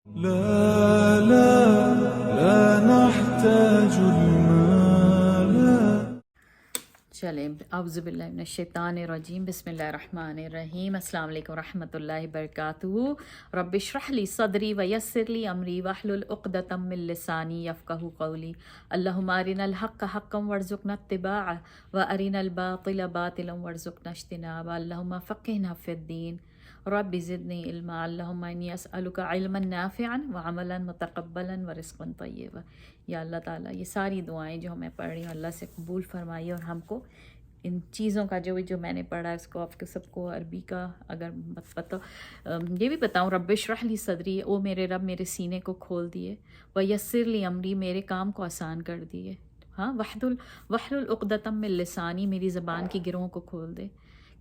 لا لا لا نحتاج المال. چلیں اعوذ باللہ من الشیطان الرجیم، بسم اللہ الرحمن الرحیم۔ السلام علیکم ورحمۃ اللہ وبرکاتہ۔ رب اشرح لی صدری ویسر لی امری واحلل عقدۃ من لسانی یفقہوا قولی۔ اللہم ارنا الحق حقا وارزقنا اتباعہ وارنا الباطل باطلا وارزقنا اجتنابہ۔ اللہم فقہنا فی الدین رب زدنی علما۔ اللہم انی اسألک علما نافعا وعملا متقبلا ورزقا طیبا۔ یا اللہ تعالیٰ یہ ساری دعائیں جو میں پڑھ رہی ہوں اللہ سے قبول فرمائیے، اور ہم کو ان چیزوں کا جو میں نے پڑھا ہے اس کو آپ کے سب کو عربی کا اگر پتہ یہ بھی بتاؤں، رب اشرح لی صدری، او میرے رب میرے سینے کو کھول دیے، ویسر لی امری، میرے کام کو آسان کر دیے، ہاں، واحلل عقدۃ من لسانی، میری زبان کی گروہوں کو کھول دے۔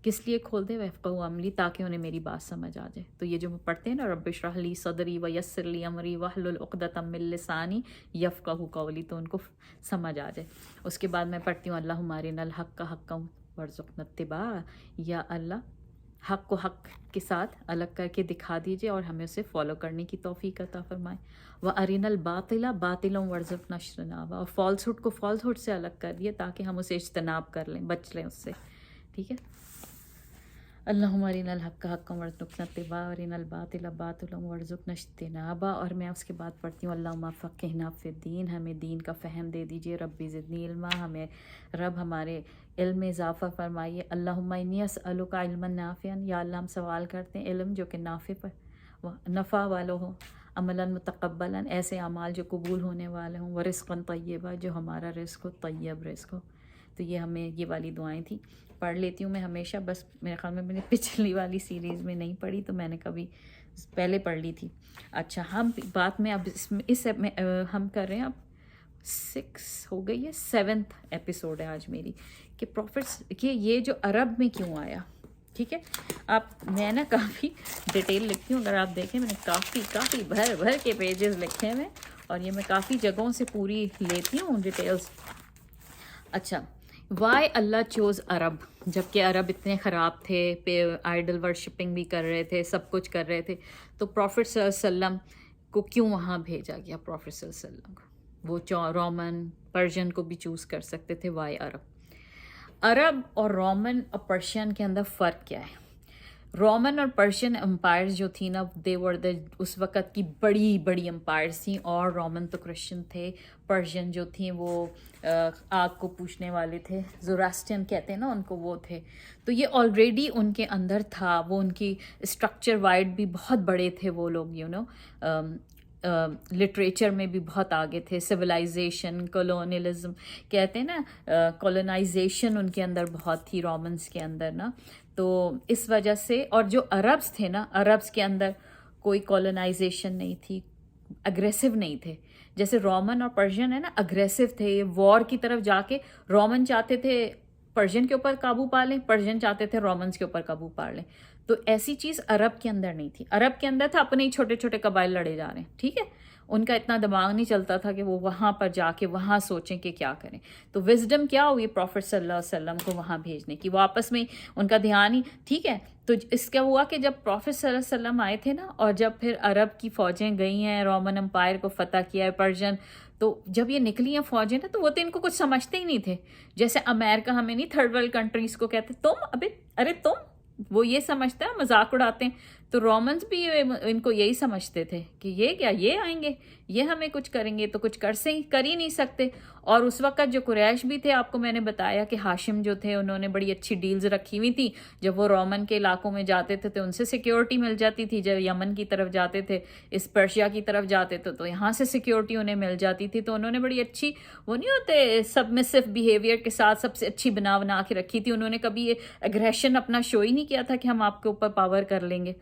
کس لیے کھول دے؟ ویفقہوا امری، تاکہ انہیں میری بات سمجھ آ جائے۔ تو یہ جو پڑھتے ہیں نا، رب اشرح لی صدری ویسر لی امری واحلل عقدۃ من لسانی یفقہوا قولی، تو ان کو سمجھ آ جائے۔ اس کے بعد میں پڑھتی ہوں اللہم ارنا الحق حقا وارزقنا اتباعہ، یا اللہ حق کو حق کے ساتھ الگ کر کے دکھا دیجیے اور ہمیں اسے فالو کرنے کی توفیق عطا فرمائے۔ وَأَرِنَا الْبَاطِلَ بَاطِلًا وَارْزُقْنَا اجْتِنَابَهُ، اور فالس ہوڈ کو فالس ہوڈ سے الگ کر دیے تاکہ ہم اسے اجتناب کر لیں، بچ لیں اس سے، ٹھیک ہے۔ اللہم ارنا الحق حقا وارزقنا اتباعہ وارنا الباطل باطلا وارزقنا اجتنابہ۔ اور میں اس کے بعد پڑھتی ہوں اللہم فقہنا فی الدین، ہمیں دین کا فہم دے دیجیے، رب زدنی علما، ہمیں رب ہمارے علم میں اضافہ فرمائیے۔ اللہم انی اسألک علما نافعا، یا اللہ ہم سوال کرتے ہیں علم جو کہ نفع والا ہو، عملا متقبلا، ایسے اعمال جو قبول ہونے والے ہوں، ورزقا طیبا، جو ہمارا رزق ہو طیب رزق ہو۔ تو یہ ہمیں یہ والی دعائیں تھیں، پڑھ لیتی ہوں میں ہمیشہ، بس میرے خیال میں نے پچھلی والی سیریز میں نہیں پڑھی تو میں نے کبھی پہلے پڑھ لی تھی۔ اچھا، ہم بات میں اب اس میں ہم کر رہے ہیں، اب 6 ہو گئی ہے، 7th ایپیسوڈ ہے آج میری، کہ پروفٹس کہ یہ جو عرب میں کیوں آیا، ٹھیک ہے۔ میں نا کافی ڈیٹیل لکھتی ہوں، اگر آپ دیکھیں میں نے کافی بھر کے پیجز لکھے ہوئے، اور یہ میں کافی جگہوں سے پوری لیتی ہوں ڈیٹیلز۔ اچھا، وائی اللہ چوز عرب، جب کہ عرب اتنے خراب تھے، آئیڈل ورشپنگ بھی کر رہے تھے، سب کچھ کر رہے تھے، تو پروفٹ صلی اللہ علیہ وسلم کو کیوں وہاں بھیجا گیا؟ پروفٹ صلی اللہ علیہ وسلم کو وہ رومن پرشین کو بھی چوز کر سکتے تھے، وائی عرب اور رومن اور پرشین کے اندر فرق کیا ہے؟ رومن اور پرشین امپائرز جو تھی نا، دے ور اس وقت کی بڑی امپائرز تھیں، اور رومن تو کرسچن تھے، پرشین جو تھیں وہ آگ کو پوچھنے والے تھے، زوراسٹین کہتے ہیں نا ان کو، وہ تھے۔ تو یہ آلریڈی ان کے اندر تھا، وہ ان کی اسٹرکچر وائڈ بھی بہت بڑے تھے وہ لوگ، لٹریچر میں بھی بہت آگے تھے، سویلائزیشن، کولونیلزم کہتے ہیں نا، کولونائزیشن ان کے اندر بہت تھی رومنس کے اندر نا، تو اس وجہ سے۔ اور جو عربس تھے نا، عربس کے اندر کوئی کولونائزیشن نہیں تھی، اگریسو نہیں تھے، جیسے رومن اور پرشین ہے نا، اگریسو تھے، یہ وار کی طرف جا کے، رومن چاہتے تھے پرشین کے اوپر قابو پا لیں، پرشین چاہتے تھے رومنس کے اوپر قابو پا لیں۔ تو ایسی چیز عرب کے اندر نہیں تھی، عرب کے اندر تھا اپنے ہی چھوٹے چھوٹے قبائل لڑے جا رہے ہیں، ٹھیک ہے، ان کا اتنا دماغ نہیں چلتا تھا کہ وہ وہاں پر جا کے وہاں سوچیں کہ کیا کریں۔ تو وزڈم کیا ہوئی پروفٹ صلی اللہ علیہ وسلم کو وہاں بھیجنے کی، وہ آپس میں ان کا دھیان ہی، ٹھیک ہے۔ تو اس کا ہوا کہ جب پروفٹ صلی اللہ علیہ وسلم آئے تھے نا، اور جب پھر عرب کی فوجیں گئی ہیں، رومن امپائر کو فتح کیا ہے پرشین، تو جب یہ نکلی ہیں فوجیں نا، تو وہ تو ان کو کچھ سمجھتے ہی نہیں تھے، جیسے امریکہ ہمیں نہیں تھرڈ ورلڈ کنٹریز کو کہتے ارے تم، وہ یہ سمجھتا ہے، مذاق اڑاتے ہیں۔ تو رومنز بھی ان کو یہی سمجھتے تھے کہ یہ کیا، یہ آئیں گے، یہ ہمیں کچھ کریں گے، تو کچھ کر ہی نہیں سکتے۔ اور اس وقت جو قریش بھی تھے، آپ کو میں نے بتایا کہ ہاشم جو تھے، انہوں نے بڑی اچھی ڈیلز رکھی ہوئی تھی، جب وہ رومن کے علاقوں میں جاتے تھے تو ان سے سیکیورٹی مل جاتی تھی، جب یمن کی طرف جاتے تھے، اس پرشیا کی طرف جاتے تھے تو یہاں سے سیکیورٹی انہیں مل جاتی تھی۔ تو انہوں نے بڑی اچھی، وہ نہیں ہوتے سبمسو بیہیویئر کے ساتھ سب سے اچھی بنا کے رکھی تھی، انہوں نے کبھی یہ اگریشن اپنا شو ہی نہیں کیا تھا کہ ہم آپ کے اوپر پاور کر لیں گے۔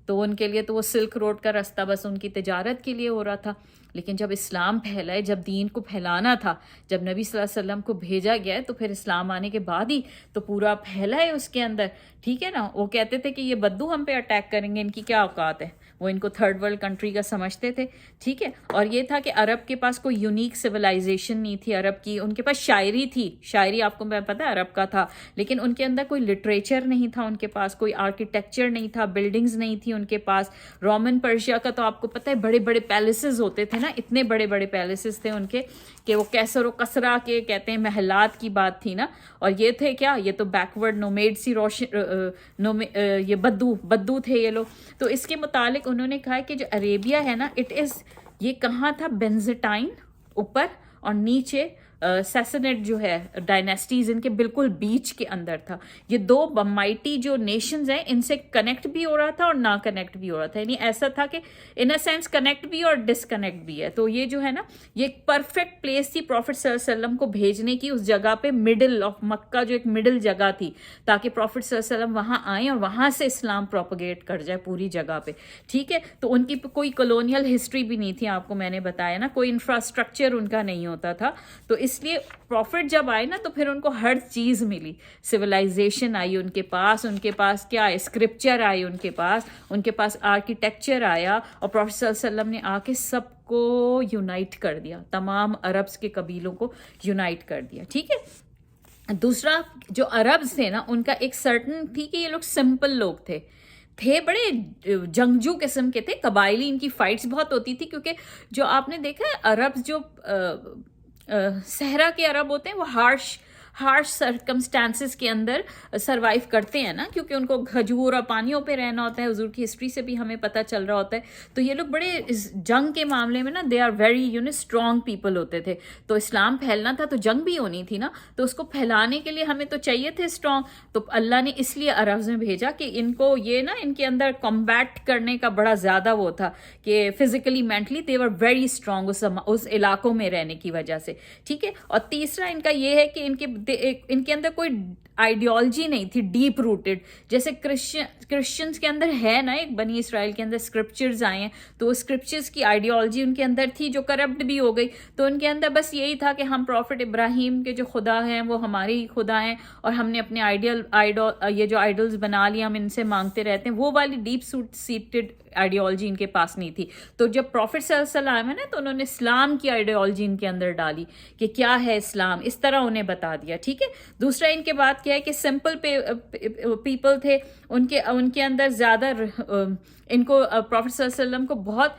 تو ان کے لیے تو وہ سلک روڈ کا راستہ بس ان کی تجارت کے لیے ہو رہا تھا۔ لیکن جب اسلام پھیلائے، جب دین کو پھیلانا تھا، جب نبی صلی اللہ علیہ وسلم کو بھیجا گیا ہے، تو پھر اسلام آنے کے بعد ہی تو پورا پھیلا ہے اس کے اندر، ٹھیک ہے نا۔ وہ کہتے تھے کہ یہ بدو ہم پہ اٹیک کریں گے، ان کی کیا اوقات ہے، وہ ان کو تھرڈ ورلڈ کنٹری کا سمجھتے تھے. ٹھیک ہے, اور یہ تھا کہ عرب کے پاس کوئی یونیک سویلائزیشن نہیں تھی عرب کی. ان کے پاس شاعری تھی, شاعری آپ کو پتہ ہے عرب کا تھا, لیکن ان کے اندر کوئی لٹریچر نہیں تھا, ان کے پاس کوئی آرکیٹیکچر نہیں تھا, بلڈنگز نہیں تھی ان کے پاس. رومن پرشیا کا تو آپ کو پتہ ہے بڑے بڑے پیلسز ہوتے تھے نا, اتنے بڑے بڑے پیلسز تھے ان کے کہ وہ کیسر و کسرا کے کہتے ہیں محلات کی بات تھی نا. اور یہ تھے کیا, یہ تو بیکورڈ نومیڈ سی یہ بدو تھے یہ لوگ. تو اس کے متعلق انہوں نے کہا کہ جو عربیہ ہے نا, یہ کہاں تھا, بینزٹائن اوپر اور نیچے سیسنیٹ جو ہے ڈائنیسٹیز ان کے بالکل بیچ کے اندر تھا. یہ دو مائٹی جو نیشنز ہیں ان سے کنیکٹ بھی ہو رہا تھا اور نہ کنیکٹ بھی ہو رہا تھا. یعنی ایسا تھا کہ ان اے سینس کنیکٹ بھی اور ڈسکنیکٹ بھی ہے. تو یہ جو ہے نا, یہ ایک پرفیکٹ پلیس تھی پروفٹ صلی اللہ علیہ وسلم کو بھیجنے کی. اس جگہ پہ مڈل آف مکہ جو ایک مڈل جگہ تھی, تاکہ پروفٹ صلی اللہ علیہ وسلم وہاں آئیں اور وہاں سے اسلام پروپیگیٹ کر جائے پوری جگہ پہ. ٹھیک ہے, تو ان کی کوئی کولونیل ہسٹری بھی نہیں تھی, آپ کو میں نے بتایا نا, کوئی انفراسٹرکچر ان کا نہیں ہوتا تھا. تو اس لیے پروفٹ جب آئے نا تو پھر ان کو ہر چیز ملی, سویلائزیشن آئی ان کے پاس کیا ہے, اسکرپچر آئی ان کے پاس آرکیٹیکچر آیا, اور پروفٹ صلی اللہ علیہ وسلم نے آ کے سب کو یونائٹ کر دیا, تمام عربس کے قبیلوں کو یونائٹ کر دیا. ٹھیک ہے. دوسرا جو عربز تھے نا, ان کا ایک سرٹن تھی کہ یہ لوگ سمپل لوگ تھے بڑے جنگجو قسم کے تھے, قبائلی ان کی فائٹس بہت ہوتی تھی, کیونکہ جو آپ نے دیکھا ہے عرب جو صحرا کے عرب ہوتے ہیں وہ ہارش سرکمسٹانسز کے اندر سروائیو کرتے ہیں نا, کیونکہ ان کو کھجور اور پانیوں پہ رہنا ہوتا ہے. حضور کی ہسٹری سے بھی ہمیں پتہ چل رہا ہوتا ہے. تو یہ لوگ بڑے اس جنگ کے معاملے میں نا they are very strong people ہوتے تھے. تو اسلام پھیلنا تھا تو جنگ بھی ہونی تھی نا, تو اس کو پھیلانے کے لیے ہمیں تو چاہیے تھے اسٹرانگ. تو اللہ نے اس لیے عربز میں بھیجا کہ ان کو یہ نا, ان کے اندر کمبیٹ کرنے کا بڑا زیادہ وہ تھا کہ physically mentally they were very strong اس علاقوں میں رہنے کی وجہ سے. ٹھیک ہے. اور تیسرا ان کا یہ ہے کہ ان کے اندر کوئی آئیڈیالوجی نہیں تھی ڈیپ روٹڈ, جیسے کرسچنز کے اندر ہے نا, ایک بنی اسرائیل کے اندر اسکرپچرز آئے ہیں, تو اسکرپچرز کی آئیڈیالوجی ان کے اندر تھی جو کرپٹ بھی ہو گئی. تو ان کے اندر بس یہی تھا کہ ہم پروفٹ ابراہیم کے جو خدا ہیں وہ ہمارے ہی خدا ہیں, اور ہم نے اپنے یہ جو آئیڈلز بنا لیے, ہم ان سے مانگتے رہتے ہیں. وہ والی ڈیپ سیٹڈ آئیڈیالوجی ان کے پاس نہیں تھی. تو جب پروفٹ صلی اللہ علیہ وسلم ہے نا, تو انہوں نے اسلام کی آئیڈیالوجی ان کے اندر ڈالی کہ کیا ہے اسلام, اس طرح انہیں بتا دیا. ٹھیک ہے. دوسرا ان کے بات کیا ہے کہ سمپل پیپل تھے, ان کے اندر زیادہ ان کو پروفٹ صلی اللہ علیہ وسلم کو بہت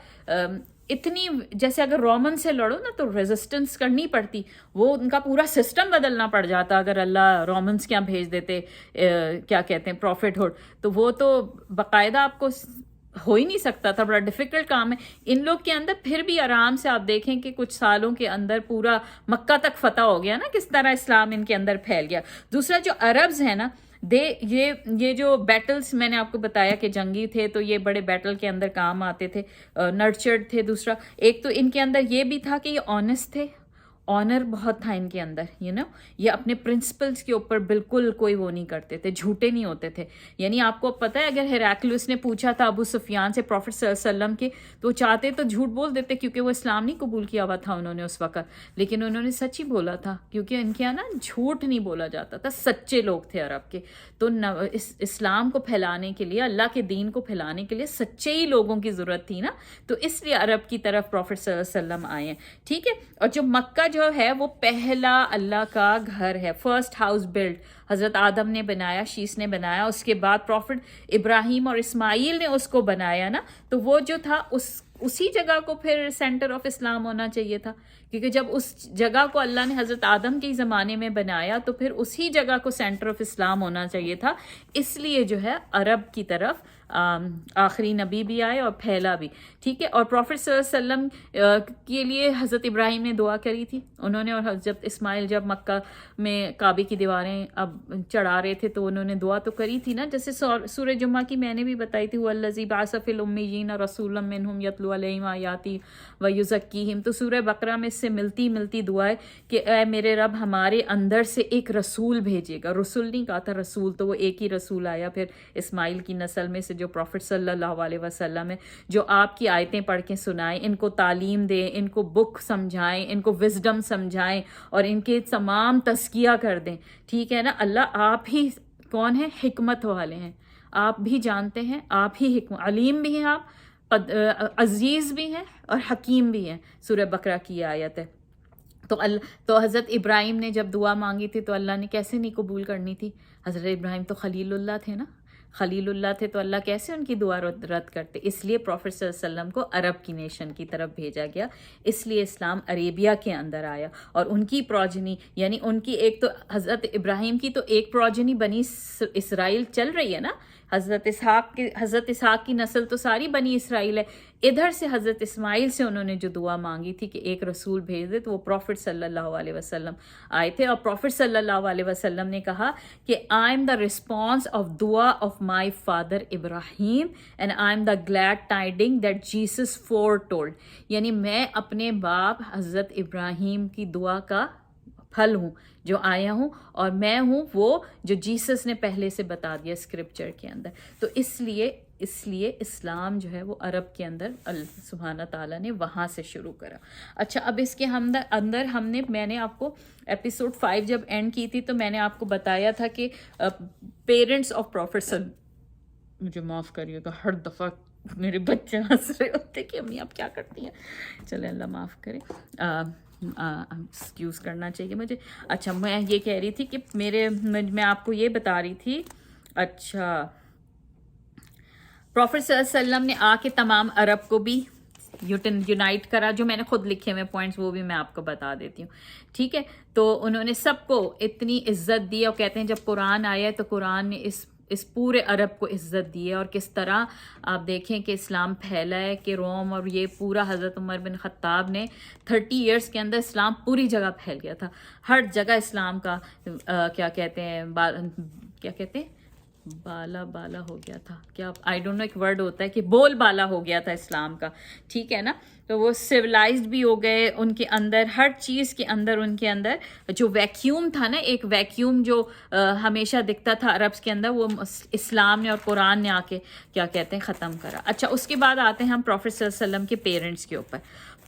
اتنی, جیسے اگر رومن سے لڑو نا تو ریزسٹنس کرنی پڑتی, وہ ان کا پورا سسٹم بدلنا پڑ جاتا اگر اللہ رومنس کیا بھیج دیتے, کیا کہتے ہیں پروفٹ ہوڈ. تو وہ تو باقاعدہ آپ کو ہو ہی نہیں سکتا تھا, بڑا ڈیفیکلٹ کام ہے. ان لوگ کے اندر پھر بھی آرام سے آپ دیکھیں کہ کچھ سالوں کے اندر پورا مکہ تک فتح ہو گیا نا, کس طرح اسلام ان کے اندر پھیل گیا. دوسرا جو عربز ہیں نا, یہ جو بیٹلز میں نے آپ کو بتایا کہ جنگی تھے, تو یہ بڑے بیٹل کے اندر کام آتے تھے, نرچرڈ تھے. دوسرا ایک تو ان کے اندر یہ بھی تھا کہ یہ آنیسٹ تھے, آنر بہت تھا ان کے اندر, یہ اپنے پرنسپلز کے اوپر بالکل کوئی وہ نہیں کرتے تھے, جھوٹے نہیں ہوتے تھے. یعنی آپ کو پتہ ہے اگر ہیراکلیوس نے پوچھا تھا ابو سفیان سے پروفٹ صلی اللہ علیہ وسلم کے, تو چاہتے تو جھوٹ بول دیتے کیونکہ وہ اسلام نہیں قبول کیا ہوا تھا انہوں نے اس وقت, لیکن انہوں نے سچ ہی بولا تھا کیونکہ ان کے یہاں نا جھوٹ نہیں بولا جاتا تھا, سچے لوگ تھے عرب کے. تو اسلام کو پھیلانے کے لیے, اللہ کے دین کو پھیلانے کے لیے سچے ہی لوگوں کی ضرورت تھی نا, تو اس لیے عرب کی طرف پروفٹ صلی اللہ علیہ وسلم آئے ہیں. ٹھیک ہے. اور جو مکہ جو ہے وہ پہلا اللہ کا گھر ہے, فرسٹ ہاؤس بلڈ حضرت آدم نے بنایا, شیس نے بنایا, اس کے بعد پروفٹ ابراہیم اور اسماعیل نے اس کو بنایا نا. تو وہ جو تھا اسی جگہ کو پھر سینٹر آف اسلام ہونا چاہیے تھا, کیونکہ جب اس جگہ کو اللہ نے حضرت آدم کے زمانے میں بنایا تو پھر اسی جگہ کو سینٹر آف اسلام ہونا چاہیے تھا. اس لیے جو ہے عرب کی طرف آخری نبی بھی آئے اور پھیلا بھی. ٹھیک ہے. اور پروفٹ صلی اللہ علیہ وسلم کے لیے حضرت ابراہیم نے دعا کری تھی انہوں نے, اور حضرت اسماعیل جب مکہ میں کعبے کی دیواریں اب چڑھا رہے تھے تو انہوں نے دعا تو کری تھی نا, جیسے سورہ جمعہ کی میں نے بھی بتائی تھی, وَالَّذِي بَعَثَ فِي الْأُمِّيِّينَ رَسُولًا مِّنْهُمْ يَتْلُو عَلَيْهِمْ آيَاتِهِ وَيُزَكِّيهِمْ. تو سورہ بقرہ میں اس سے ملتی دعا ہے کہ اے میرے رب ہمارے اندر سے ایک رسول بھیجے گا. رسول نہیں کہا تھا, رسول, تو وہ ایک ہی رسول آیا پھر اسماعیل کی نسل میں سے, جو پروفٹ صلی اللہ علیہ وسلم ہے, جو آپ کی آیتیں پڑھ کے سنائیں, ان کو تعلیم دیں, ان کو بک سمجھائیں, ان کو وزڈم سمجھائیں, اور ان کے تمام تزکیہ کر دیں. ٹھیک ہے نا. اللہ آپ ہی کون ہیں, حکمت والے ہیں, آپ بھی جانتے ہیں, آپ ہی علیم بھی ہیں, آپ عزیز بھی ہیں اور حکیم بھی ہیں. سورہ بقرہ کی آیت ہے. تو حضرت ابراہیم نے جب دعا مانگی تھی تو اللہ نے کیسے نہیں قبول کرنی تھی؟ حضرت ابراہیم تو خلیل اللہ تھے نا، خلیل اللہ تھے، تو اللہ کیسے ان کی دعا رد کرتے؟ اس لیے پروفٹ صلی اللہ علیہ وسلم کو عرب کی نیشن کی طرف بھیجا گیا. اس لیے اسلام عربیہ کے اندر آیا، اور ان کی پروجنی یعنی ان کی ایک تو حضرت ابراہیم کی تو ایک پروجنی بنی اسرائیل چل رہی ہے نا. حضرت اسحاق کی نسل تو ساری بنی اسرائیل ہے. ادھر سے حضرت اسماعیل سے انہوں نے جو دعا مانگی تھی کہ ایک رسول بھیج دے، تو وہ پروفٹ صلی اللہ علیہ وسلم آئے تھے. اور پروفٹ صلی اللہ علیہ وسلم نے کہا کہ I am the response of دعا of my father Ibrahim and I am the glad tiding that Jesus foretold. یعنی میں اپنے باپ حضرت ابراہیم کی دعا کا پھل ہوں جو آیا ہوں، اور میں ہوں وہ جو جیسس نے پہلے سے بتا دیا اسکرپچر کے اندر. تو اس لیے اسلام جو ہے وہ عرب کے اندر اللہ سبحانہ تعالیٰ نے وہاں سے شروع کرا. اچھا، اب اس کے اندر میں نے آپ کو ایپیسوڈ 5 جب اینڈ کی تھی تو میں نے آپ کو بتایا تھا کہ پیرنٹس آف پروفٹ مجھے معاف کریے گا، ہر دفعہ میرے بچے ہنس رہے ہوتے کہ امی آپ کیا کرتی ہیں. چلے اللہ معاف کرے، ایکسکیوز کرنا چاہیے مجھے. اچھا، میں یہ کہہ رہی تھی کہ میں آپ کو یہ بتا رہی تھی. اچھا، پروفٹ صلی اللہ علیہ وسلم نے آ کے تمام عرب کو بھی یونائٹ کرا. جو میں نے خود لکھے ہوئے پوائنٹس وہ بھی میں آپ کو بتا دیتی ہوں، ٹھیک ہے. تو انہوں نے سب کو اتنی عزت دی، اور کہتے ہیں جب قرآن آیا ہے تو قرآن نے اس پورے عرب کو عزت دی ہے. اور کس طرح آپ دیکھیں کہ اسلام پھیلا ہے کہ روم اور یہ پورا حضرت عمر بن خطاب نے 30 ایئرس کے اندر اسلام پوری جگہ پھیل گیا تھا. ہر جگہ اسلام کا کیا کہتے ہیں بالا ہو گیا تھا، کیا آئی ڈونٹ نو ایک ورڈ ہوتا ہے کہ بول بالا ہو گیا تھا اسلام کا، ٹھیک ہے نا. تو وہ سویلائزڈ بھی ہو گئے. ان کے اندر ہر چیز کے اندر ان کے اندر جو ویکیوم تھا نا، ایک ویکیوم جو ہمیشہ دکھتا تھا عربس کے اندر، وہ اسلام نے اور قرآن نے آ کے کیا کہتے ہیں ختم کرا. اچھا، اس کے بعد آتے ہیں ہم پروفٹ صلی اللہ علیہ وسلم کے پیرنٹس کے اوپر.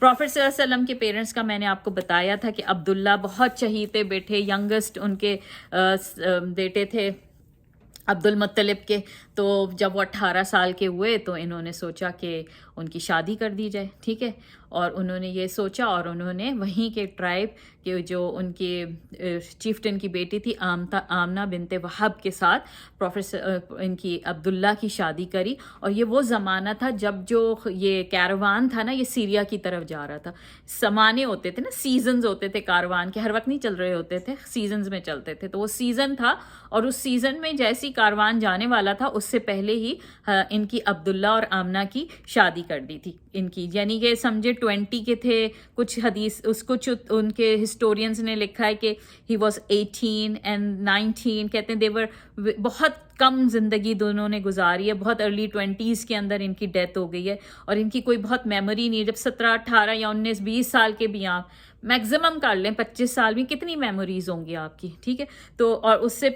پروفٹ صلی اللہ علیہ وسلم کے پیرنٹس کا میں نے آپ کو بتایا تھا کہ عبداللہ بہت چہیتے بیٹے، ینگسٹ ان کے بیٹے تھے عبد المطلب کے. تو جب وہ 18 سال کے ہوئے تو انہوں نے سوچا کہ ان کی شادی کر دی جائے، ٹھیک ہے. اور انہوں نے یہ سوچا، اور انہوں نے وہیں کے ٹرائب کے جو ان کے چیفٹن کی بیٹی تھی آمنہ بنت وہب کے ساتھ ان کی عبداللہ کی شادی کری. اور یہ وہ زمانہ تھا جب جو یہ کیروان تھا نا، یہ سیریا کی طرف جا رہا تھا. زمانے ہوتے تھے نا، سیزنز ہوتے تھے کاروان کے، ہر وقت نہیں چل رہے ہوتے تھے، سیزنز میں چلتے تھے. تو وہ سیزن تھا، اور اس سیزن میں جیسی کاروان جانے والا تھا اس سے پہلے ہی ان کی عبداللہ اور آمنہ کی شادی کر دی تھی ان کی. یعنی کہ سمجھے 20 کے تھے. کچھ حدیث کچھ ان کے ہسٹورینز نے لکھا ہے کہ ہی واز 18 and 19. کہتے ہیں دیور بہت کم زندگی دونوں نے گزاری ہے، بہت ارلی 20s کے اندر ان کی ڈیتھ ہو گئی ہے. اور ان کی کوئی بہت میموری نہیں ہے. جب 17 18 یا 19 20 سال کے بھی آپ میکزیمم کر لیں 25 سال میں کتنی میموریز ہوں گی آپ کی، ٹھیک ہے. تو اور اس سے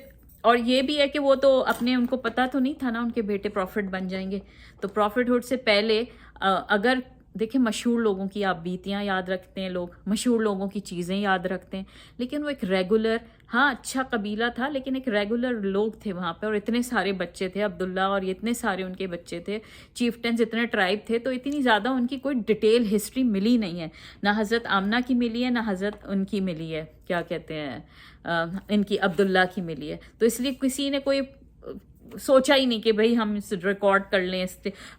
اور یہ بھی ہے کہ وہ تو اپنے ان کو پتہ تو نہیں تھا نا ان کے بیٹے پروفٹ بن جائیں گے. تو پروفٹ ہوڈ سے پہلے اگر دیکھیں مشہور لوگوں کی آپ بیتیاں یاد رکھتے ہیں، لوگ مشہور لوگوں کی چیزیں یاد رکھتے ہیں، لیکن وہ ایک ریگولر، ہاں اچھا قبیلہ تھا لیکن ایک ریگولر لوگ تھے وہاں پہ. اور اتنے سارے بچے تھے عبداللہ، اور اتنے سارے ان کے بچے تھے، چیفٹنز اتنے ٹرائب تھے. تو اتنی زیادہ ان کی کوئی ڈیٹیل ہسٹری ملی نہیں ہے، نہ حضرت آمنہ کی ملی ہے، نہ حضرت ان کی ملی ہے، کیا کہتے ہیں ان کی عبداللہ کی ملی ہے. تو اس لیے کسی نے کوئی سوچا ہی نہیں کہ بھئی ہم ریکارڈ کر لیں.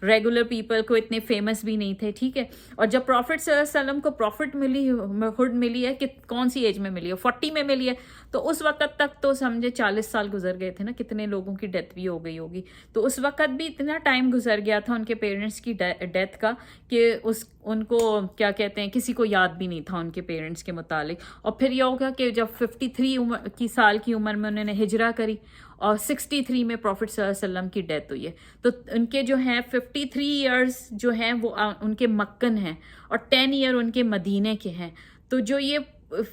ریگولر پیپل کو اتنے فیمس بھی نہیں تھے، ٹھیک ہے. اور جب پروفٹ صلی اللہ علیہ وسلم کو پروفٹ ملی ہے کہ کون سی ایج میں ملی ہے؟ 40 میں ملی ہے. تو اس وقت تک تو سمجھے 40 سال گزر گئے تھے نا، کتنے لوگوں کی ڈیتھ بھی ہو گئی ہوگی. تو اس وقت بھی اتنا ٹائم گزر گیا تھا ان کے پیرنٹس کی ڈیتھ کا کہ ان کو کیا کہتے ہیں کسی کو یاد بھی نہیں تھا ان کے پیرنٹس کے متعلق. اور پھر یہ ہوگا کہ جب 53 سال کی عمر میں انہوں نے ہجرہ کری، اور 63 میں پروفٹ صلی اللہ علیہ وسلم کی ڈیتھ ہوئی ہے. تو ان کے جو ہیں 53 ایئرز جو ہیں وہ ان کے مکن ہیں، اور 10 ایئر ان کے مدینے کے ہیں. تو جو یہ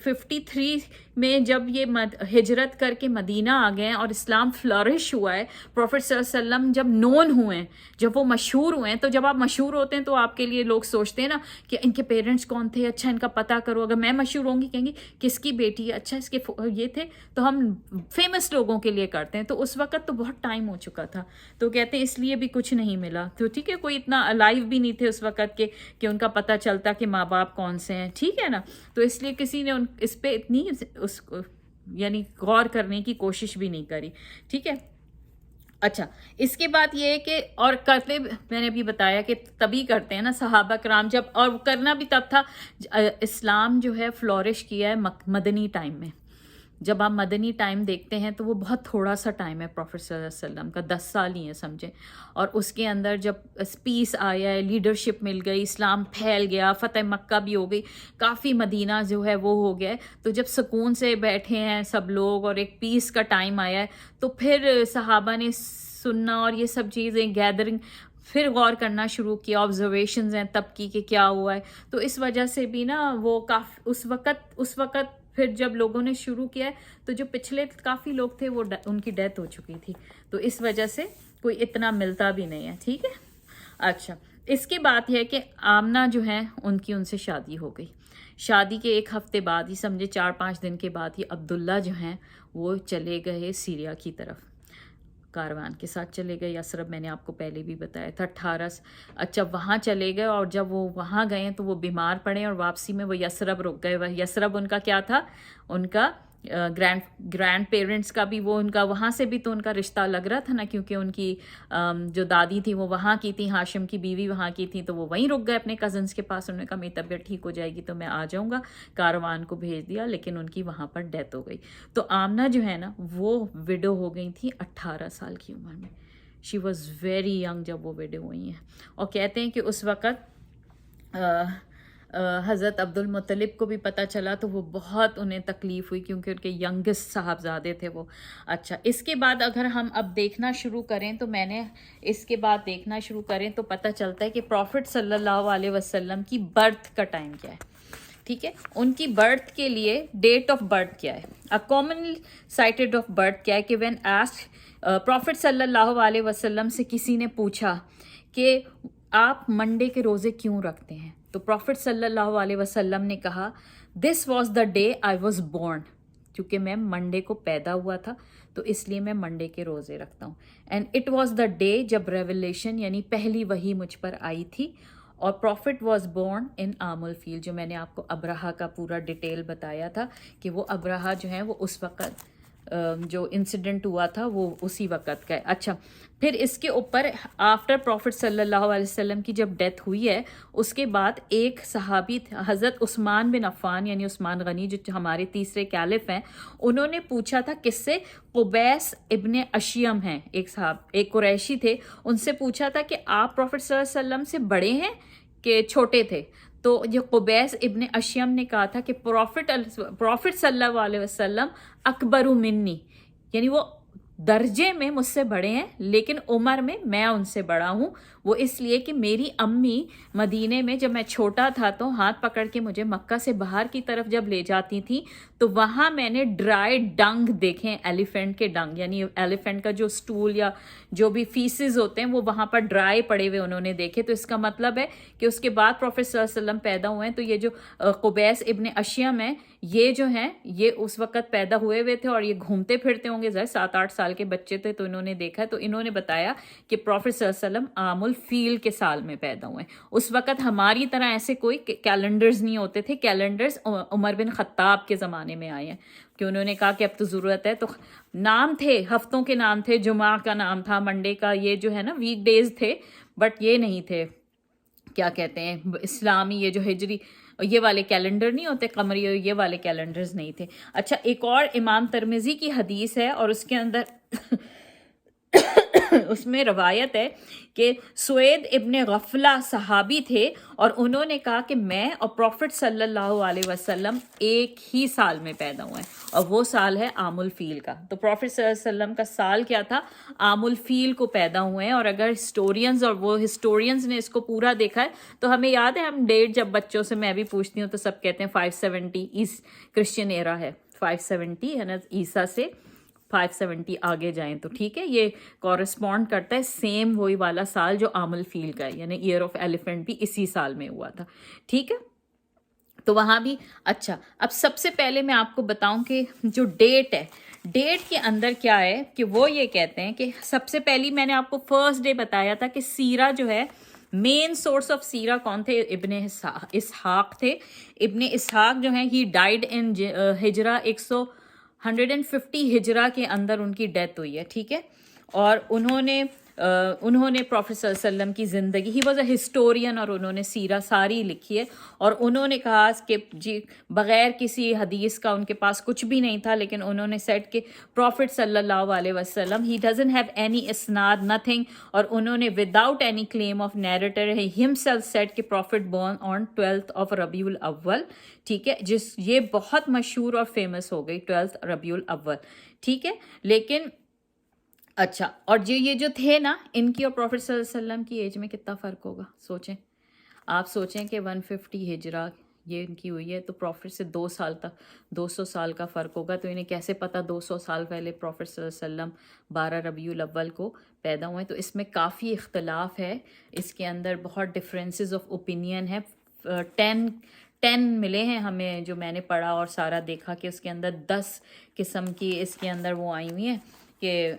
53 میں جب یہ ہجرت کر کے مدینہ آ گئے ہیں اور اسلام فلورش ہوا ہے، پروفٹ صلی اللہ علیہ وسلم جب نون ہوئے ہیں، جب وہ مشہور ہوئے ہیں، تو جب آپ مشہور ہوتے ہیں تو آپ کے لیے لوگ سوچتے ہیں نا کہ ان کے پیرنٹس کون تھے، اچھا ان کا پتہ کرو. اگر میں مشہور ہوں گی کہیں گی کس کی بیٹی ہے، اچھا اس کے یہ تھے. تو ہم فیمس لوگوں کے لیے کرتے ہیں. تو اس وقت تو بہت ٹائم ہو چکا تھا، تو کہتے ہیں اس لیے بھی کچھ نہیں ملا. تو ٹھیک ہے، کوئی اتنا الائیو بھی نہیں تھے اس وقت کے کہ ان کا پتہ چلتا کہ ماں باپ کون سے ہیں. ٹھیک ہے نا. تو اس لیے کسی نے اس پہ اتنی یعنی غور کرنے کی کوشش بھی نہیں کری. ٹھیک ہے. اچھا، اس کے بعد یہ ہے کہ اور کرتے میں نے ابھی بتایا کہ تبھی کرتے ہیں نا صحابہ کرام جب، اور کرنا بھی تب تھا. اسلام جو ہے فلورش کیا ہے مدنی ٹائم میں. جب آپ مدنی ٹائم دیکھتے ہیں تو وہ بہت تھوڑا سا ٹائم ہے پروفیٹ صلی اللہ علیہ وسلم کا، 10 سال ہی ہے سمجھیں. اور اس کے اندر جب پیس آیا ہے، لیڈرشپ مل گئی، اسلام پھیل گیا، فتح مکہ بھی ہو گئی، کافی مدینہ جو ہے وہ ہو گیا ہے. تو جب سکون سے بیٹھے ہیں سب لوگ اور ایک پیس کا ٹائم آیا ہے، تو پھر صحابہ نے سننا اور یہ سب چیزیں گیدرنگ پھر غور کرنا شروع کیا. آبزرویشنز ہیں تب کی کہ کیا ہوا ہے. تو اس وجہ سے بھی نا وہ اس وقت پھر جب لوگوں نے شروع کیا ہے تو جو پچھلے کافی لوگ تھے وہ ان کی ڈیتھ ہو چکی تھی. تو اس وجہ سے کوئی اتنا ملتا بھی نہیں ہے. ٹھیک ہے. اچھا، اس کے بعد یہ ہے کہ آمنہ جو ہیں ان سے شادی ہو گئی. شادی کے ایک ہفتے بعد ہی سمجھے 4-5 دن کے بعد ہی عبداللہ جو ہیں وہ چلے گئے سیریا کی طرف، کاروان کے ساتھ چلے گئے. یثرب میں نے آپ کو پہلے بھی بتایا تھا 18. اچھا، وہاں چلے گئے اور جب وہ وہاں گئے تو وہ بیمار پڑے اور واپسی میں وہ یثرب رک گئے. یثرب ان کا کیا تھا، ان کا گرینڈ پیرنٹس کا بھی وہ ان کا وہاں سے بھی تو ان کا رشتہ لگ رہا تھا نا، کیونکہ ان کی جو دادی تھی وہ وہاں کی تھی، ہاشم کی بیوی وہاں کی تھی. تو وہ وہیں رک گئے اپنے کزنس کے پاس. انہوں نے کہا میری طبیعت ٹھیک ہو جائے گی تو میں آ جاؤں گا. کاروان کو بھیج دیا، لیکن ان کی وہاں پر ڈیتھ ہو گئی. تو آمنہ جو ہے نا وہ ویڈو ہو گئی تھی 18 سال کی عمر میں. شی واز ویری ینگ جب وہ ویڈو ہوئی ہیں. اور کہتے ہیں کہ اس وقت حضرت عبد المطلب کو بھی پتہ چلا تو وہ بہت انہیں تکلیف ہوئی، کیونکہ ان کے ینگسٹ صاحبزادے تھے وہ. اچھا، اس کے بعد اگر ہم اب دیکھنا شروع کریں تو تو پتہ چلتا ہے کہ پروفٹ صلی اللہ علیہ وسلم کی برتھ کا ٹائم کیا ہے. ٹھیک ہے. ان کی برتھ کے لیے ڈیٹ آف برتھ کیا ہے، کامنلی سائٹڈ آف برتھ کیا ہے کہ وین آسکڈ پروفٹ صلی اللہ علیہ وسلم سے کسی نے پوچھا کہ آپ منڈے کے روزے کیوں رکھتے ہیں، تو پروفٹ صلی اللہ علیہ وسلم نے کہا this was the day I was born, کیونکہ میں منڈے کو پیدا ہوا تھا تو اس لیے میں منڈے کے روزے رکھتا ہوں. And it was the day جب ریولیشن یعنی پہلی وحی مجھ پر آئی تھی. اور پروفٹ واز بورن ان عام الفیل، جو میں نے آپ کو ابرہا کا پورا ڈیٹیل بتایا تھا کہ وہ ابرہا جو ہے وہ اس وقت جو انسیڈنٹ ہوا تھا وہ اسی وقت کا ہے. اچھا، پھر اس کے اوپر آفٹر پروفٹ صلی اللہ علیہ وسلم کی جب ڈیتھ ہوئی ہے اس کے بعد ایک صحابی حضرت عثمان بن عفان یعنی عثمان غنی جو ہمارے تیسرے کیلف ہیں، انہوں نے پوچھا تھا کس سے، قبیس ابن اشیم ہیں ایک قریشی تھے، ان سے پوچھا تھا کہ آپ پروفٹ صلی اللہ علیہ وسلم سے بڑے ہیں کہ چھوٹے تھے. تو یہ قبیس ابن اشیم نے کہا تھا کہ پروفٹ صلی اللہ علیہ وسلم اکبر منی، یعنی وہ درجے میں مجھ سے بڑے ہیں لیکن عمر میں ان سے بڑا ہوں. وہ اس لیے کہ میری امی مدینے میں جب میں چھوٹا تھا تو ہاتھ پکڑ کے مجھے مکہ سے باہر کی طرف جب لے جاتی تھیں تو وہاں میں نے ڈرائی ڈنگ دیکھیں، ایلیفینٹ کے ڈنگ یعنی ایلیفینٹ کا جو سٹول یا جو بھی فیسز ہوتے ہیں وہ وہاں پر ڈرائی پڑے ہوئے انہوں نے دیکھے. تو اس کا مطلب ہے کہ اس کے بعد پروفیٹ صلی اللہ علیہ وسلم پیدا ہوئے ہیں. تو یہ جو قبیس ابن اشیم ہیں یہ جو ہیں یہ اس وقت پیدا ہوئے تھے اور یہ گھومتے پھرتے ہوں گے، 7-8 سال کے بچے تھے تو انہوں نے دیکھا. تو انہوں نے بتایا کہ پروفیٹ صلی اللہ علیہ وسلم عام الفیل کے سال میں پیدا ہوئے. اس وقت ہماری طرح ایسے کوئی کیلنڈرز نہیں ہوتے تھے. کیلنڈرز عمر بن خطاب کے زمانے میں آئے ہیں کہ انہوں نے کہا کہ اب تو ضرورت ہے. تو نام تھے، ہفتوں کے نام تھے، جمعہ کا نام تھا، منڈے کا، یہ جو ہے نا ویک ڈیز تھے، بٹ یہ نہیں تھے کیا کہتے ہیں اسلامی یہ جو ہجری یہ والے کیلنڈر نہیں ہوتے قمری، یہ والے کیلنڈرز نہیں تھے. اچھا، ایک اور امام ترمذی کی حدیث ہے اور اس کے اندر اس میں روایت ہے کہ سوید ابن غفلہ صحابی تھے اور انہوں نے کہا کہ میں اور پروفٹ صلی اللہ علیہ وسلم ایک ہی سال میں پیدا ہوئے ہیں، اور وہ سال ہے عام الفیل کا. تو پروفٹ صلی اللہ علیہ وسلم کا سال کیا تھا؟ عام الفیل کو پیدا ہوئے ہیں. اور اگر ہسٹورینز اور وہ ہسٹورینز نے اس کو پورا دیکھا ہے تو ہمیں یاد ہے، ہم ڈیٹ جب بچوں سے میں بھی پوچھتی ہوں تو سب کہتے ہیں 570 کرسچن ایرا ہے، 570 ہے نا، عیسیٰ سے 570 آگے جائیں تو ٹھیک ہے. یہ کورسپونڈ کرتا ہے سیم وہی والا سال جو عام الفیل کا ہے، یعنی ایئر آف ایلیفینٹ بھی اسی سال میں ہوا تھا. ٹھیک ہے، تو وہاں بھی اچھا. اب سب سے پہلے میں آپ کو بتاؤں کہ جو ڈیٹ ہے، ڈیٹ کے اندر کیا ہے کہ وہ یہ کہتے ہیں کہ سب سے پہلی میں نے آپ کو فرسٹ ڈے بتایا تھا کہ سیرہ جو ہے، مین سورس آف سیرہ کون تھے؟ ابن اسحاق تھے. ابن اسحاق جو ہیں ہی ڈائیڈ ان ہجرہ 150 ہجرہ کے اندر ان کی ڈیتھ ہوئی ہے. ٹھیک ہے، اور انہوں نے پروفیٹ صلی اللہ علیہ وسلم کی زندگی، ہی واز اے ہسٹورین، اور انہوں نے سیرہ ساری لکھی ہے. اور انہوں نے کہا کہ جی بغیر کسی حدیث کا ان کے پاس کچھ بھی نہیں تھا، لیکن انہوں نے سیٹ کہ پروفیٹ صلی اللہ علیہ وسلم ہی ڈزنٹ ہیو اینی اسناد، نتھنگ. اور انہوں نے without any claim of narrator himself set کہ پروفیٹ بورن آن 12 of ربیع الاول. ٹھیک ہے، یہ بہت مشہور اور فیمس ہو گئی 12 ربیع الاول. ٹھیک ہے، لیکن اچھا، اور یہ جو تھے نا، ان کی اور پروفیٹ صلی اللہ علیہ وسلم کی ایج میں کتنا فرق ہوگا؟ سوچیں آپ، سوچیں کہ 150 ہجرہ یہ ان کی ہوئی ہے تو پروفیٹ سے 200 سال کا فرق ہوگا. تو انہیں کیسے پتہ 200 سال پہلے پروفیٹ صلی اللہ علیہ وسلم 12 ربیع الاول کو پیدا ہوئے؟ تو اس میں کافی اختلاف ہے، اس کے اندر بہت ڈفرینسز آف اوپینین ہے. 10 ملے ہیں ہمیں جو میں نے پڑھا اور سارا دیکھا کہ اس کے اندر 10 قسم کی اس کے اندر وہ آئی ہوئی ہیں کہ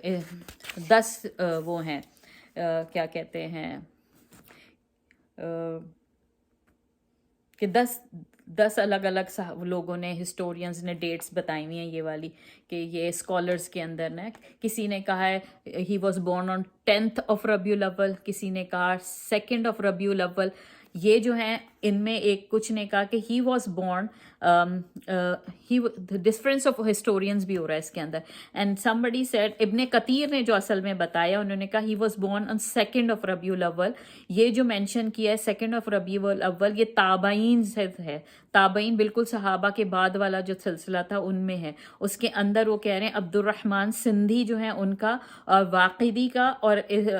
10 وہ ہیں کیا کہتے ہیں کہ 10 الگ الگ لوگوں نے، ہسٹورینز نے ڈیٹس بتائی ہوئی ہیں یہ والی، کہ یہ اسکالرس کے اندر نا، کسی نے کہا ہے he was born on 10th of ربیع الاول، کسی نے کہا 2nd of ربیع الاول. یہ جو ہیں ان میں ایک کچھ نے کہا کہ he was born, difference of historians بھی ہو رہا ہے اس کے اندر. اینڈ سمبڈی سیڈ، ابن کثیر نے جو اصل میں بتایا، انہوں نے کہا he was born on 2nd of ربیع الاول. یہ جو مینشن کیا ہے 2nd of ربیع الاول، یہ تابعین سے ہے. تابعین بالکل صحابہ کے بعد والا جو سلسلہ تھا ان میں ہے. اس کے اندر وہ کہہ رہے ہیں عبد الرحمن سندھی جو ہیں ان کا، اور واقدی کا، اور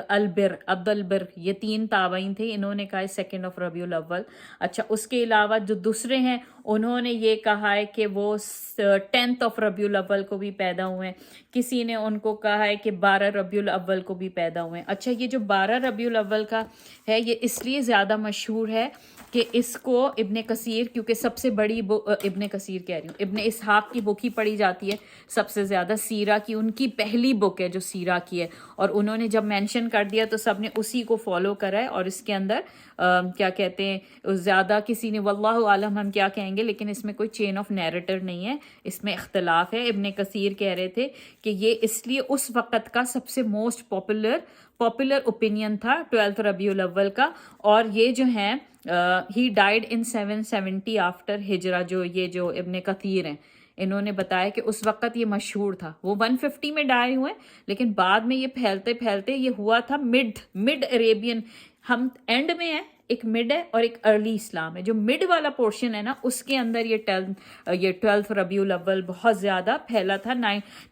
عبد البر، یہ 3 تابعین تھے. انہوں نے کہا 2nd of ربیع الاول. اچھا، اس کے علاوہ جو دوسرے ہیں انہوں نے یہ کہا ہے کہ وہ 10th of ربیع الاول کو بھی پیدا ہوئے ہیں. کسی نے ان کو کہا ہے کہ 12 ربیع الاول کو بھی پیدا ہوئے ہیں. اچھا، یہ جو 12 ربیع الاول کا ہے یہ اس لیے زیادہ مشہور ہے کہ اس کو ابن کثیر، کیونکہ سب سے بڑی ابن کثیر کہہ رہی ہوں، ابن اسحاق کی بک ہی پڑھی جاتی ہے سب سے زیادہ. سیرہ کی ان کی پہلی بک ہے جو سیرہ کی ہے، اور انہوں نے جب مینشن کر دیا تو سب نے اسی کو فالو کرا ہے. اور اس کے اندر کیا کہتے ہیں، زیادہ کسی نے، واللہ عالم ہم کیا کہیں گے، لیکن اس میں کوئی چین آف نیریٹر نہیں ہے، اس میں اختلاف ہے. ابن کثیر کہہ رہے تھے کہ یہ اس لیے اس وقت کا سب سے موسٹ پاپولر اوپینین تھا 12 ربیع الاول کا. اور یہ جو ہیں ہی ڈائیڈ ان 770 آفٹر ہجرہ. جو ابن کثیر ہیں انہوں نے بتایا کہ اس وقت یہ مشہور تھا. وہ 150 میں ڈائی ہوئے، لیکن بعد میں یہ پھیلتے یہ ہوا تھا مڈ عربین. ہم اینڈ میں ہیں، ایک مڈ ہے اور ایک ارلی اسلام ہے. جو مڈ والا پورشن ہے نا، اس کے اندر یہ 12 ربیع الاول بہت زیادہ پھیلا تھا.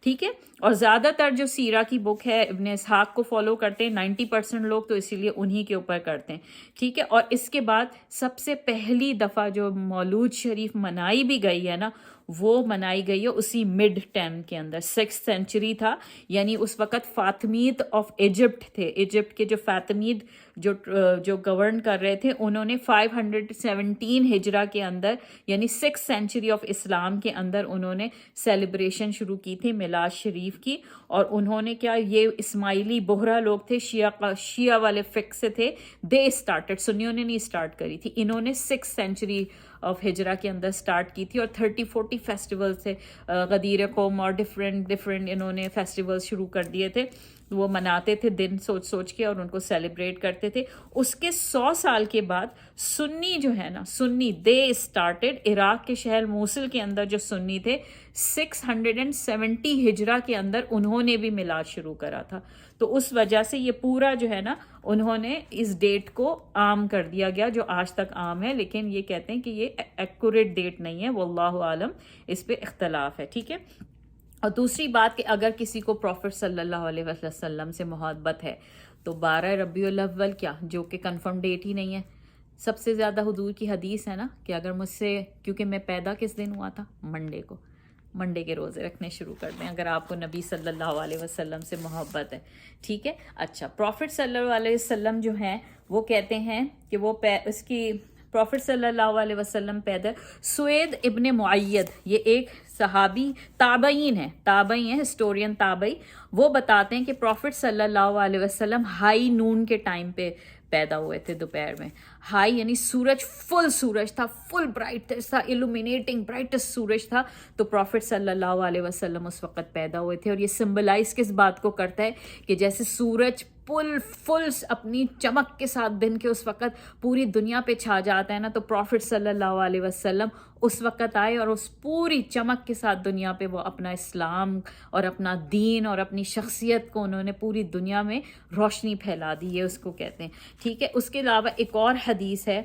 ٹھیک ہے، اور زیادہ تر جو سیرہ کی بک ہے ابن اسحاق کو فالو کرتے ہیں 90% لوگ، تو اسی لیے انہی کے اوپر کرتے ہیں. ٹھیک ہے، اور اس کے بعد سب سے پہلی دفعہ جو مولود شریف منائی بھی گئی ہے نا، وہ منائی گئی ہے اسی مڈ ٹائم کے اندر. 6th century تھا، یعنی اس وقت فاطمید آف ایجپٹ تھے. ایجپٹ کے جو فاطمید جو گورن کر رہے تھے، انہوں نے 517 ہجرہ کے اندر، یعنی 6th century آف اسلام کے اندر انہوں نے سیلیبریشن شروع کی تھی میلاد شریف کی. اور انہوں نے کیا، یہ اسماعیلی بہرا لوگ تھے، شیعہ والے فقہ سے تھے. دے اسٹارٹڈ، سنیوں نے نہیں اسٹارٹ کری تھی، انہوں نے 6th century آف ہجرہ کے اندر سٹارٹ کی تھی. اور 30-40 فیسٹیول تھے، غدیر قوم اور ڈفرینٹ انہوں نے فیسٹیول شروع کر دیے تھے. وہ مناتے تھے دن سوچ کے، اور ان کو سیلیبریٹ کرتے تھے. اس کے 100 سال کے بعد سنی جو ہے نا، سنی دے اسٹارٹڈ، عراق کے شہر موصل کے اندر جو سنی تھے 670 ہجرہ کے اندر انہوں نے بھی میلاد شروع کرا تھا. تو اس وجہ سے یہ پورا جو ہے نا انہوں نے اس ڈیٹ کو عام کر دیا گیا جو آج تک عام ہے، لیکن یہ کہتے ہیں کہ یہ ایکوریٹ ڈیٹ نہیں ہے، واللہ عالم، اس پہ اختلاف ہے، ٹھیک ہے۔ اور دوسری بات کہ اگر کسی کو پروفٹ صلی اللہ علیہ وسلم سے محبت ہے تو 12 ربیع الاول کیا، جو کہ کنفرم ڈیٹ ہی نہیں ہے، سب سے زیادہ حضور کی حدیث ہے نا کہ اگر مجھ سے، کیونکہ میں پیدا کس دن ہوا تھا، منڈے کو، منڈے کے روزے رکھنے شروع کر دیں اگر آپ کو نبی صلی اللہ علیہ وسلم سے محبت ہے، ٹھیک ہے۔ اچھا، پروفٹ صلی اللہ علیہ وسلم جو ہیں وہ کہتے ہیں کہ وہ اس کی پروفٹ صلی اللہ علیہ وسلم پیدا، سوید ابن معید، یہ ایک صحابی تابعین ہیں، ہسٹورین تابعی، وہ بتاتے ہیں کہ پروفٹ صلی اللہ علیہ وسلم ہائی نون کے ٹائم پہ پیدا ہوئے تھے، دوپہر میں، ہائی یعنی سورج، فل سورج تھا، فل برائٹ تھا، ایلومینیٹنگ برائٹسٹ سورج تھا، تو پروفٹ صلی اللہ علیہ وسلم اس وقت پیدا ہوئے تھے۔ اور یہ سمبلائز کس بات کو کرتا ہے کہ جیسے سورج فل اپنی چمک کے ساتھ دن کے اس وقت پوری دنیا پہ چھا جاتا ہے نا، تو پروفٹ صلی اللہ علیہ وسلم اس وقت آئے اور اس پوری چمک کے ساتھ دنیا پہ وہ اپنا اسلام اور اپنا دین اور اپنی شخصیت کو انہوں نے پوری دنیا میں روشنی پھیلا دی، یہ اس کو کہتے ہیں، ٹھیک ہے۔ اس کے علاوہ ایک اور حدیث ہے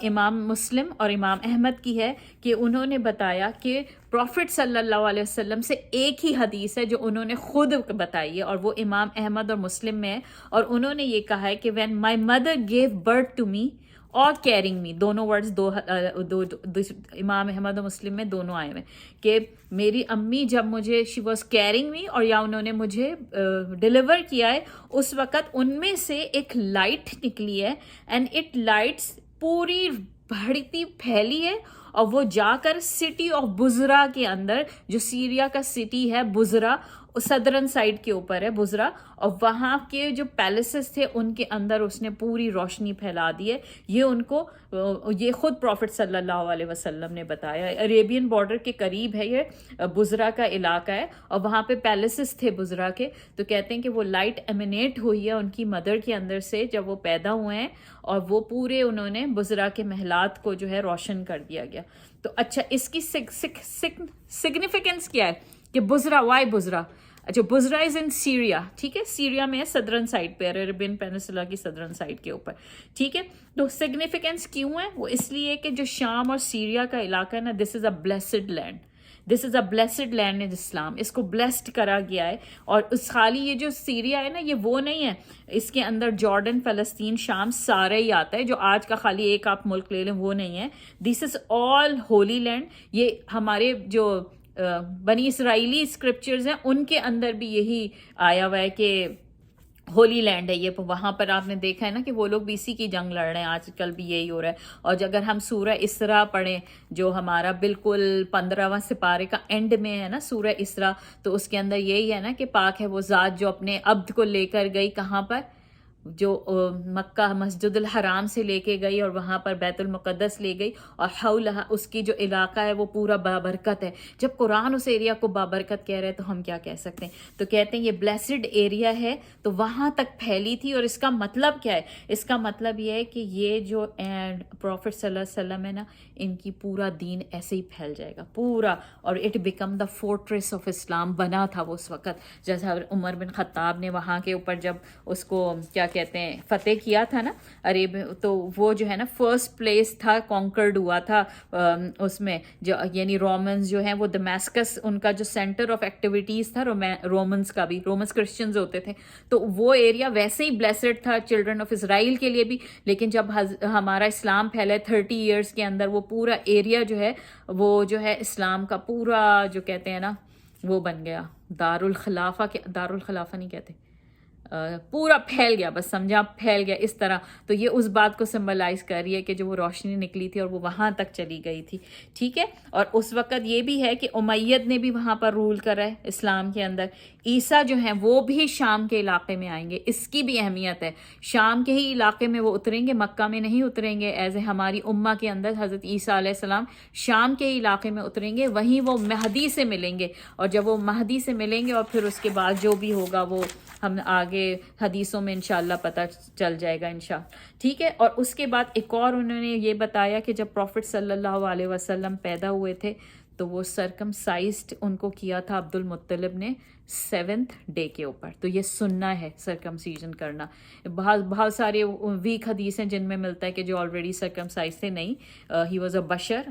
امام مسلم اور امام احمد کی ہے کہ انہوں نے بتایا کہ پروفٹ صلی اللہ علیہ وسلم سے ایک ہی حدیث ہے جو انہوں نے خود بتائی ہے، اور وہ امام احمد اور مسلم میں ہے، اور انہوں نے یہ کہا ہے کہ when my mother gave birth to me اور کیرنگ می، دونوں ورڈز دو امام احمد اور مسلم میں دونوں آئے ہوئے کہ میری امی جب مجھے شی واز کیرنگ می، اور یا انہوں نے مجھے ڈلیور کیا ہے، اس وقت ان میں سے ایک لائٹ نکلی ہے، اینڈ اٹ لائٹس پوری بڑھتی پھیلی ہے، اور وہ جا کر سٹی آف بزرا کے اندر، جو سیریا کا سٹی ہے بزرا، صدرن سائڈ کے اوپر ہے بزرا، اور وہاں کے جو پیلسز تھے ان کے اندر اس نے پوری روشنی پھیلا دی ہے۔ یہ ان کو، یہ خود پروفٹ صلی اللہ علیہ وسلم نے بتایا۔ عربین بارڈر کے قریب ہے یہ بزرا کا علاقہ ہے، اور وہاں پہ پیلسز تھے بزرا کے، تو کہتے ہیں کہ وہ لائٹ ایمینیٹ ہوئی ہے ان کی مدر کے اندر سے جب وہ پیدا ہوئے ہیں، اور وہ پورے انہوں نے بزرا کے محلات کو جو ہے روشن کر دیا گیا۔ تو اچھا، اس کی سگنیفیکنس کیا ہے کہ بزرا، وائی بزرا؟ اچھا، بزرا از ان سیریا، ٹھیک ہے، سیریا میں صدرن سائڈ پہ، عربین پینسولا کی صدرن سائڈ کے اوپر، ٹھیک ہے۔ تو سگنیفیکنس کیوں ہے وہ؟ اس لیے کہ جو شام اور سیریا کا علاقہ ہے نا، دس از اے بلیسڈ لینڈ، دس از اے بلیسڈ لینڈ ان اسلام، اس کو بلیسڈ کرا گیا ہے۔ اور اس خالی یہ جو سیریا ہے نا، یہ وہ نہیں ہے، اس کے اندر جارڈن، فلسطین، شام سارا ہی آتا ہے، جو آج کا خالی ایک آپ ملک لے لیں وہ نہیں ہے، دس از آل ہولی لینڈ۔ یہ ہمارے جو بنی اسرائیلی اسکرپچرز ہیں ان کے اندر بھی یہی آیا ہوا ہے کہ ہولی لینڈ ہے یہ۔ وہاں پر آپ نے دیکھا ہے نا کہ وہ لوگ بھی اسی کی جنگ لڑ رہے ہیں، آج کل بھی یہی ہو رہا ہے۔ اور اگر ہم سورہ اسراء پڑھیں جو ہمارا بالکل 15واں سپارے کا اینڈ میں ہے نا سورہ اسراء، تو اس کے اندر یہی ہے نا کہ پاک ہے وہ ذات جو اپنے عبد کو لے کر گئی کہاں پر، جو مکہ مسجد الحرام سے لے کے گئی اور وہاں پر بیت المقدس لے گئی، اور حولہا اس کی جو علاقہ ہے وہ پورا بابرکت ہے۔ جب قرآن اس ایریا کو بابرکت کہہ رہے ہیں تو ہم کیا کہہ سکتے ہیں؟ تو کہتے ہیں یہ بلیسڈ ایریا ہے، تو وہاں تک پھیلی تھی۔ اور اس کا مطلب کیا ہے؟ اس کا مطلب یہ ہے کہ یہ جو پروفٹ صلی اللہ علیہ وسلم ہے نا، ان کی پورا دین ایسے ہی پھیل جائے گا پورا، اور it became the fortress of Islam بنا تھا وہ اس وقت، جیسا عمر بن خطاب نے وہاں کے اوپر جب اس کو کیا کہتے ہیں فتح کیا تھا نا عرب، تو وہ جو ہے نا فرسٹ پلیس تھا، کانکرڈ ہوا تھا اس میں، جو یعنی رومنز جو ہیں وہ دمیسکس ان کا جو سینٹر آف ایکٹیویٹیز تھا، رومنز کا بھی، رومنز کرسچنز ہوتے تھے، تو وہ ایریا ویسے ہی بلیسڈ تھا چلڈرن آف اسرائیل کے لیے بھی۔ لیکن جب ہمارا اسلام پھیلے 30 ایئرس کے اندر، وہ پورا ایریا جو ہے وہ جو ہے اسلام کا پورا جو کہتے ہیں نا وہ بن گیا دارالخلافہ، دارالخلافہ نہیں کہتے، پورا پھیل گیا، بس سمجھا، پھیل گیا اس طرح۔ تو یہ اس بات کو سمبلائز کر رہی ہے کہ جو وہ روشنی نکلی تھی اور وہ وہاں تک چلی گئی تھی، ٹھیک ہے۔ اور اس وقت یہ بھی ہے کہ امید نے بھی وہاں پر رول کرا ہے اسلام کے اندر۔ عیسیٰ جو ہیں وہ بھی شام کے علاقے میں آئیں گے، اس کی بھی اہمیت ہے، شام کے ہی علاقے میں وہ اتریں گے، مکہ میں نہیں اتریں گے، ایز اے ہماری امہ کے اندر حضرت عیسیٰ علیہ السلام شام کے ہی علاقے میں اتریں گے، وہیں وہ مہدی سے ملیں گے، اور جب وہ مہدی سے ملیں گے اور پھر اس کے بعد جو بھی ہوگا وہ ہم آگے حدیثوں میں انشاءاللہ پتہ چل جائے گا انشاءاللہ، ٹھیک ہے۔ اور اس کے بعد ایک اور انہوں نے یہ بتایا کہ جب پروفٹ صلی اللہ علیہ وسلم پیدا ہوئے تھے تو وہ سرکمسائزڈ ان کو کیا تھا عبد المطلب نے 7th ڈے کے اوپر. تو یہ سننا ہے سرکمسیجن کرنا. بہت سارے ویک حدیث ہیں جن میں ملتا ہے کہ جو آلریڈی سرکمسائز تھے. نہیں, ہی واز اے بشر,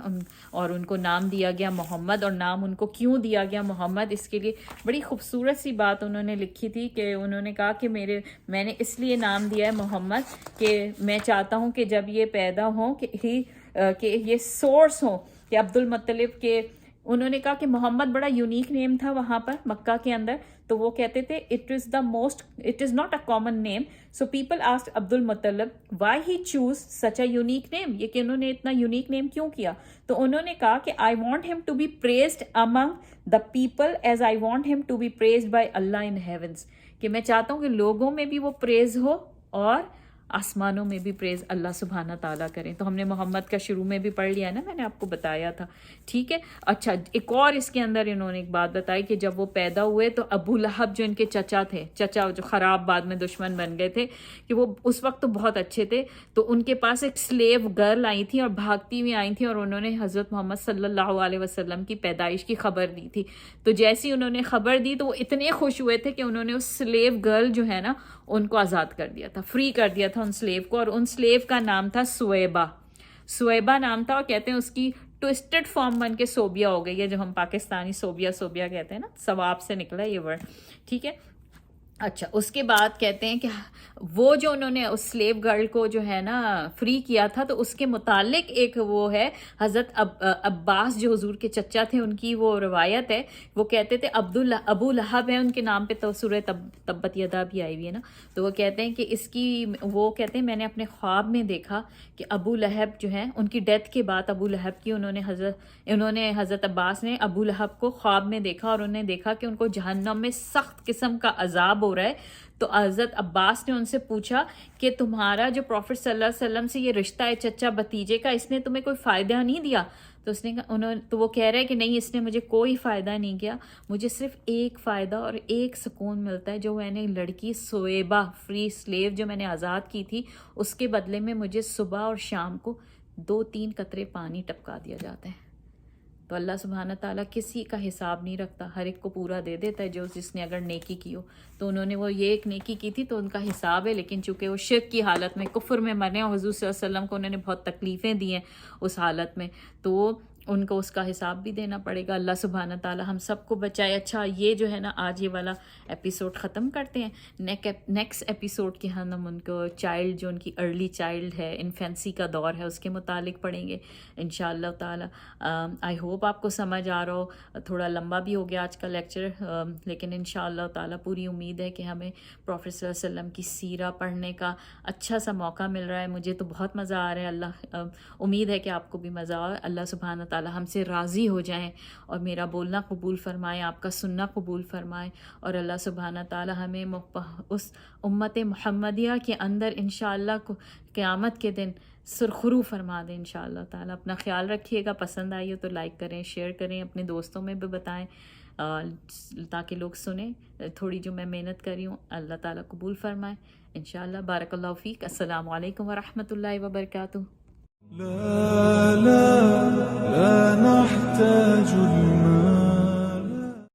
اور ان کو نام دیا گیا محمد. اور نام ان کو کیوں دیا گیا محمد, اس کے لیے بڑی خوبصورت سی بات انہوں نے لکھی تھی کہ انہوں نے کہا کہ میں نے اس لیے نام دیا ہے محمد کہ میں چاہتا ہوں کہ جب یہ پیدا ہوں کہ یہ سورس ہوں کہ عبد المطلب کے. انہوں نے کہا کہ محمد بڑا یونیک نیم تھا وہاں پر مکہ کے اندر. تو وہ کہتے تھے it is not a common name. So people asked Abdul Muttalib why he chose such a unique name, یہ کہ انہوں نے اتنا یونیک نیم کیوں کیا. تو انہوں نے کہا کہ I want him to be praised among the people as I want him to be praised by Allah in heavens, کہ میں چاہتا ہوں کہ لوگوں میں بھی وہ پریز ہو اور آسمانوں میں بھی پریز اللہ سبحانہ تعالیٰ کریں. تو ہم نے محمد کا شروع میں بھی پڑھ لیا نا, میں نے آپ کو بتایا تھا. ٹھیک ہے. اچھا, ایک اور اس کے اندر انہوں نے ایک بات بتائی کہ جب وہ پیدا ہوئے تو ابو لہب جو ان کے چچا تھے, چچا جو خراب بعد میں دشمن بن گئے تھے, کہ وہ اس وقت تو بہت اچھے تھے. تو ان کے پاس ایک سلیو گرل آئی تھی اور بھاگتی ہوئی آئی تھیں, اور انہوں نے حضرت محمد صلی اللہ علیہ وسلم کی پیدائش کی خبر دی تھی. تو جیسی انہوں نے خبر دی تو وہ اتنے خوش ہوئے تھے کہ انہوں نے اس سلیو گرل جو ہے نا ان کو آزاد کر دیا تھا, فری کر دیا تھا ان سلیو کو. اور ان سلیو کا نام تھا سویبا نام تھا. اور کہتے ہیں اس کی ٹوسٹڈ فارم بن کے صوبیہ ہو گئی ہے, جو ہم پاکستانی صوبیہ کہتے ہیں نا, ثواب سے نکلا یہ ورڈ. ٹھیک ہے. اچھا, اس کے بعد کہتے ہیں کہ وہ جو انہوں نے اس سلیو گرل کو جو ہے نا فری کیا تھا, تو اس کے متعلق ایک وہ ہے حضرت عباس جو حضور کے چچا تھے, ان کی وہ روایت ہے. وہ کہتے تھے ابو لہب ہے ان کے نام پہ, تو سورہ تبت یدا بھی آئی ہوئی ہے نا. تو وہ کہتے ہیں کہ وہ کہتے ہیں میں نے اپنے خواب میں دیکھا کہ ابو لہب جو ہے ان کی ڈیتھ کے بعد ابو لہب کی انہوں نے حضرت عباس نے ابو لہب کو خواب میں دیکھا, اور انہوں نے دیکھا کہ ان کو جہنم میں سخت قسم کا عذاب ہو رہا ہے. تو حضرت عباس نے ان سے پوچھا کہ تمہارا جو پروفٹ صلی اللہ علیہ وسلم سے یہ رشتہ ہے چچا بھتیجے کا, اس نے تمہیں کوئی فائدہ نہیں دیا؟ تو اس نے تو وہ کہہ رہے کہ نہیں, اس نے مجھے کوئی فائدہ نہیں کیا, مجھے صرف ایک فائدہ اور ایک سکون ملتا ہے, جو میں نے لڑکی سویبا فری سلیو جو میں نے آزاد کی تھی, اس کے بدلے میں مجھے صبح اور شام کو 2-3 قطرے پانی ٹپکا دیا جاتا ہے. تو اللہ سبحانہ تعالیٰ کسی کا حساب نہیں رکھتا, ہر ایک کو پورا دے دیتا ہے جو جس نے اگر نیکی کی ہو. تو انہوں نے وہ یہ ایک نیکی کی تھی تو ان کا حساب ہے, لیکن چونکہ وہ شرک کی حالت میں کفر میں مرے, اور حضور صلی اللہ علیہ وسلم کو انہوں نے بہت تکلیفیں دی ہیں اس حالت میں, تو ان کو اس کا حساب بھی دینا پڑے گا. اللہ سبحانہ تعالیٰ ہم سب کو بچائے. اچھا, یہ جو ہے نا آج یہ والا ایپیسوڈ ختم کرتے ہیں. نیکسٹ ایپیسوڈ کے ہم ان کو چائلڈ جو ان کی ارلی چائلڈ ہے, انفینسی کا دور ہے, اس کے متعلق پڑھیں گے انشاءاللہ تعالیٰ. آئی ہوپ آپ کو سمجھ آ رہا ہو. تھوڑا لمبا بھی ہو گیا آج کا لیکچر, لیکن انشاءاللہ تعالیٰ پوری امید ہے کہ ہمیں پروفیٹ صلی اللہ علیہ وسلم کی سیرہ پڑھنے کا اچھا سا موقع مل رہا ہے. مجھے تو بہت مزہ آ رہا ہے. اللہ امید ہے کہ آپ کو بھی مزہ آئے. اللہ سبحانہ تعالیٰ ہم سے راضی ہو جائیں اور میرا بولنا قبول فرمائے, آپ کا سننا قبول فرمائے, اور اللہ سبحانہ تعالیٰ ہمیں اس امت محمدیہ کے اندر انشاءاللہ قیامت کے دن سرخرو فرما دیں انشاءاللہ تعالیٰ. اپنا خیال رکھیے گا. پسند آئی ہو تو لائک کریں, شیئر کریں, اپنے دوستوں میں بھی بتائیں تاکہ لوگ سنیں. تھوڑی جو میں محنت کری ہوں اللہ تعالیٰ قبول فرمائے انشاءاللہ. بارک اللہ فیک. السلام علیکم ورحمۃ اللہ وبرکاتہ. لا نحتاج الماء